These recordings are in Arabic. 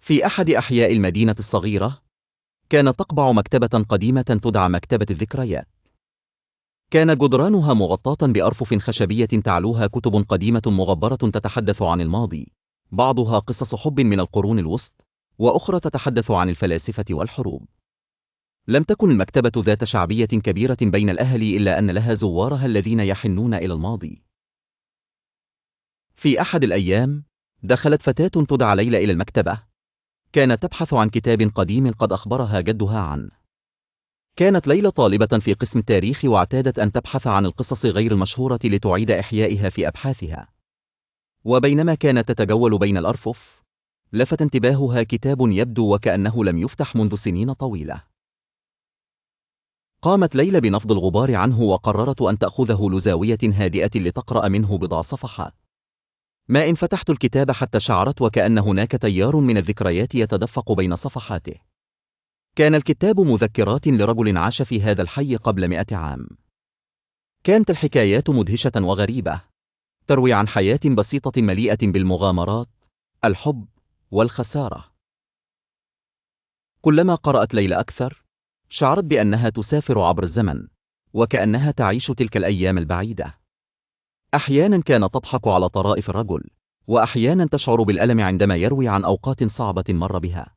في أحد أحياء المدينة الصغيرة، كانت تقبع مكتبة قديمة تدعى مكتبة الذكريات. كان جدرانها مغطاة بأرفف خشبية تعلوها كتب قديمة مغبرة تتحدث عن الماضي، بعضها قصص حب من القرون الوسطى، وأخرى تتحدث عن الفلاسفة والحروب. لم تكن المكتبة ذات شعبية كبيرة بين الأهالي إلا أن لها زوارها الذين يحنون إلى الماضي. في أحد الأيام، دخلت فتاة تدعى ليلى إلى المكتبة. كانت تبحث عن كتاب قديم قد أخبرها جدها عنه. كانت ليلى طالبة في قسم التاريخ، واعتادت أن تبحث عن القصص غير المشهورة لتعيد إحيائها في أبحاثها. وبينما كانت تتجول بين الأرفف، لفت انتباهها كتاب يبدو وكأنه لم يفتح منذ سنين طويلة. قامت ليلى بنفض الغبار عنه، وقررت أن تأخذه لزاوية هادئة لتقرأ منه بضع صفحات. ما إن فتحت الكتاب حتى شعرت وكأن هناك تيار من الذكريات يتدفق بين صفحاته. كان الكتاب مذكرات لرجل عاش في هذا الحي قبل 100 عام. كانت الحكايات مدهشة وغريبة، تروي عن حياة بسيطة مليئة بالمغامرات، الحب، والخسارة. كلما قرأت ليلى أكثر، شعرت بأنها تسافر عبر الزمن، وكأنها تعيش تلك الأيام البعيدة. أحيانا كانت تضحك على طرائف الرجل، وأحيانا تشعر بالألم عندما يروي عن أوقات صعبة مر بها.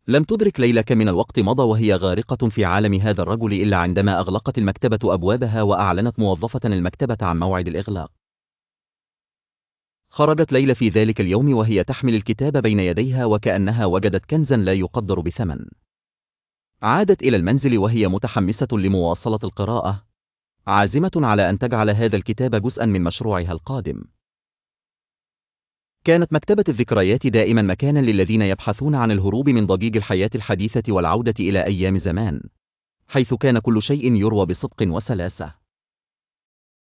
لم تدرك ليلى كم من الوقت مضى وهي غارقة في عالم هذا الرجل، إلا عندما أغلقت المكتبة أبوابها وأعلنت موظفة المكتبة عن موعد الإغلاق. خرجت ليلى في ذلك اليوم وهي تحمل الكتاب بين يديها، وكأنها وجدت كنزا لا يقدر بثمن. عادت إلى المنزل وهي متحمسة لمواصلة القراءة، عازمة على أن تجعل هذا الكتاب جزءا من مشروعها القادم. كانت مكتبة الذكريات دائما مكانا للذين يبحثون عن الهروب من ضجيج الحياة الحديثة والعودة إلى أيام زمان، حيث كان كل شيء يروى بصدق وسلاسة.